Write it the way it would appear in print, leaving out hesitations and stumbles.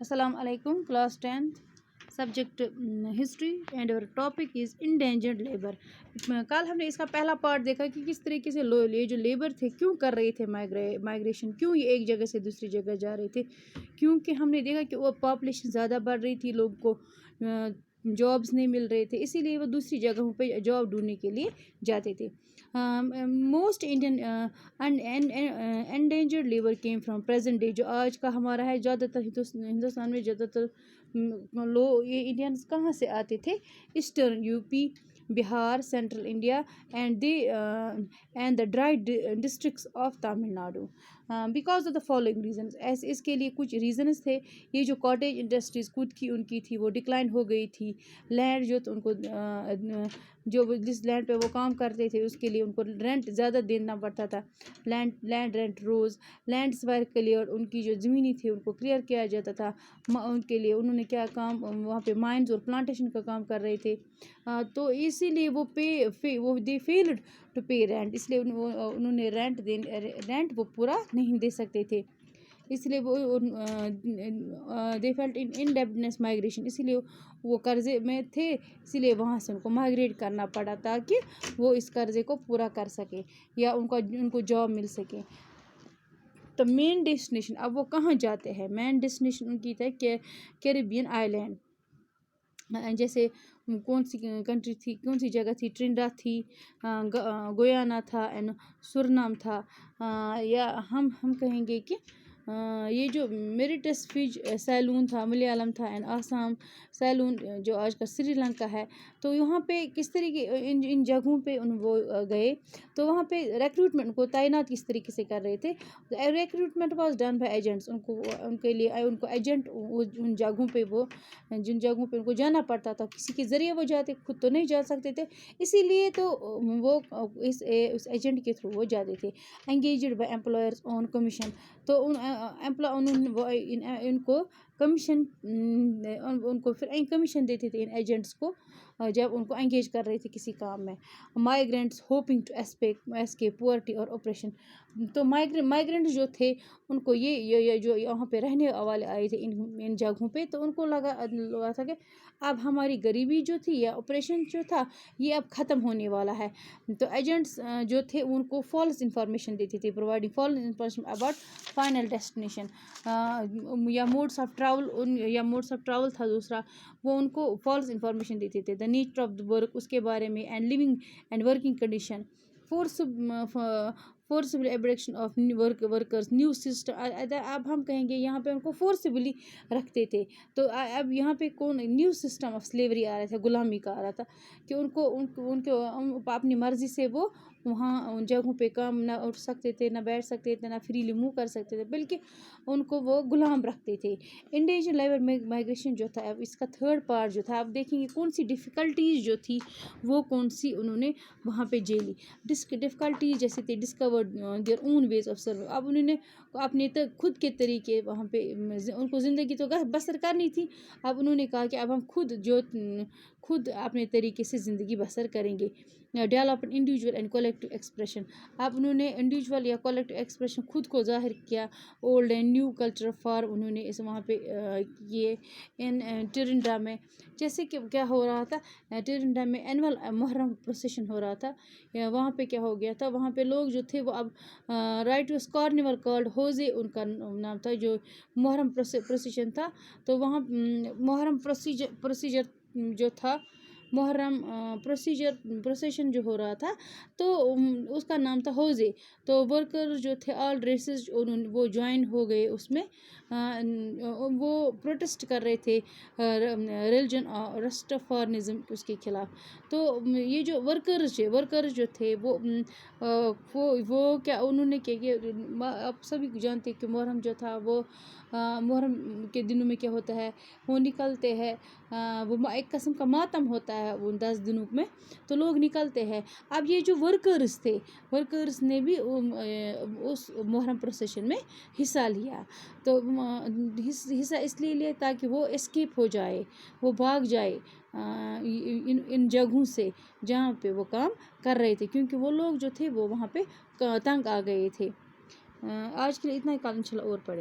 Assalamu alaikum, class 10th, subject history and our topic is endangered labor. कल हमने इसका पहला पार्ट देखा कि किस तरीके से ये जो लेबर थे क्यों कर रहे थे माइग्रेशन, क्यों ये एक जगह से दूसरी जगह जा रहे थे, क्योंकि हमने देखा कि वो पॉपुलेशन ज़्यादा बढ़ रही थी, लोग को जॉब्स नहीं मिल रहे थे, इसीलिए वो दूसरी जगहों पे जॉब ढूंढने के लिए जाते थे. Most Indian endangered labour came from present day. जो आज का हमारा है, ज़्यादातर हिंदुस्तान में ज़्यादातर लोग ये इंडियंस कहाँ से आते थे? Eastern UP, Bihar, central India and the dry districts of Tamil Nadu. Because of the following reasons. ऐसे इसके लिए कुछ रीजन्स थे. ये जो कॉटेज इंडस्ट्रीज़ खुद की उनकी थी वो डिक्लाइन हो गई थी. लैंड जो तो उनको जो जिस लैंड पे वो काम करते थे उसके लिए उनको रेंट ज़्यादा देना पड़ता था. Land rent rose. Lands were clear, उनकी जो ज़मीनी थी उनको क्लियर किया जाता था. उनके लिए उन्होंने क्या काम वहाँ पे माइंस और प्लांटेशन का काम कर रहे थे. तो इसीलिए वो दे फेल्ड टू पे रेंट. इसलिए उन्होंने रेंट वो पूरा नहीं दे सकते थे. इसलिए वो दे फेल्ट इन इनडेप्टनेस माइग्रेशन. इसीलिए वो कर्ज़े में थे, इसीलिए वहाँ से उनको माइग्रेट करना पड़ा ताकि वो इस कर्ज़े को पूरा कर सके या उनको जॉब मिल सके. तो मेन डेस्टिनेशन, अब वो कहाँ जाते हैं? मेन डेस्टिनेशन उनकी था कैरिबियन आइलैंड. जैसे कौन सी कंट्री थी, कौन सी जगह थी? ट्रिनिडाद थी, गुयाना था एंड सुरनाम था. या हम कहेंगे कि ये जो मेरिटस फिज सैलून था, मलयालम था एंड आसाम सैलून जो आज का श्रीलंका है. तो यहाँ पे किस तरीके इन जगहों पे वो गए, तो वहाँ पे रिक्रूटमेंट को तैनात किस तरीके से कर रहे थे? Recruitment was done by agents. उनके लिए उनको एजेंट उन जगहों पे जिन जगहों पे उनको जाना पड़ता था, किसी के ज़रिए वो जाते, खुद तो नहीं जा सकते थे, इसीलिए तो वो इस एजेंट के थ्रू वो जाते थे. Engaged by employers on commission. तो इनको कमीशन उनको फिर कमीशन देते थे इन एजेंट्स को जब उनको एंगेज कर रहे थे किसी काम में. Migrants hoping to escape poverty और ऑपरेशन. तो माइग्रेंट्स जो थे उनको ये जो यहाँ पे रहने वाले आए थे इन जगहों पे, तो उनको लगा था कि अब हमारी गरीबी जो थी या ऑपरेशन जो था ये अब ख़त्म होने वाला है. तो एजेंट्स जो थे उनको फॉल्स इंफॉर्मेशन देते थे, providing false information about final destination या मोड्स ऑफ ट्रैवल था दूसरा, वो उनको फॉल्स इंफॉर्मेशन देते थे. The nature of the work, उसके बारे में, and living and working condition. Forcible abduction of workers, new system. अब हम कहेंगे यहाँ पे उनको फोर्सिबली रखते थे. तो अब यहाँ पे कौन न्यू सिस्टम ऑफ स्लेवरी आ रहा था, गुलामी का आ रहा था कि उनको अपनी मर्ज़ी से वो वहाँ उन जगहों पे काम ना उठ सकते थे, ना बैठ सकते थे, ना फ्रीली मूव कर सकते थे, बल्कि उनको वो गुलाम रखते थे. इंडेंजर्ड लेबर माइग्रेशन जो था, अब इसका थर्ड पार्ट जो था, आप देखेंगे कौन सी डिफ़िकल्टीज़ जो थी वो कौन सी उन्होंने वहाँ पे झेली. डिफ़िकल्टीज़ जैसे थे discovered their own ways of serve. अब उन्होंने अपने खुद के तरीके वहाँ पे उनको ज़िंदगी तो बसर करनी थी. अब उन्होंने कहा कि अब हम खुद अपने तरीके से ज़िंदगी बसर करेंगे. Develop individual and collective expression. अब उन्होंने इंडिविजुअल या कलेक्टिव एक्सप्रेशन खुद को ज़ाहिर किया. Old and new culture form उन्होंने इस वहाँ पे किए इन ट्रिनिडाद में. जैसे कि क्या हो रहा था, ट्रिनिडाद में एनुअल मुहर्रम प्रोसेशन हो रहा था. वहाँ पे क्या हो गया था, वहाँ पे लोग जो थे वो अब राइटस कार्निवल कॉल्ड होजे उनका नाम था, जो मुहर्रम प्रोसेशन था. तो वहाँ मुहर्रम प्रोसीजर जो था, मुहर्रम प्रोसेशन जो हो रहा था, तो उसका नाम था होजे. तो वर्कर जो थे ऑल रेसेस वो ज्वाइन हो गए उसमें. वो प्रोटेस्ट कर रहे थे रिलीजन और रस्टाफारिज्म उसके खिलाफ. तो ये जो वर्कर्स जो थे वो क्या उन्होंने किया कि आप सभी जानते हैं कि मुहर्रम जो था वो मुहर्रम के दिनों में क्या होता है, वो निकलते हैं, वो एक किस्म का मातम होता है उन 10 दिनों में, तो लोग निकलते हैं. अब ये जो वर्कर्स ने भी उस मुहर्रम प्रोसेशन में हिस्सा लिया. तो हिस्सा इसलिए लिया ताकि वो एस्केप हो जाए, वो भाग जाए इन जगहों से जहाँ पे वो काम कर रहे थे, क्योंकि वो लोग जो थे वो वहाँ पे तंग आ गए थे. आज के लिए इतना ही, कल इंशाल्लाह और पढ़ें.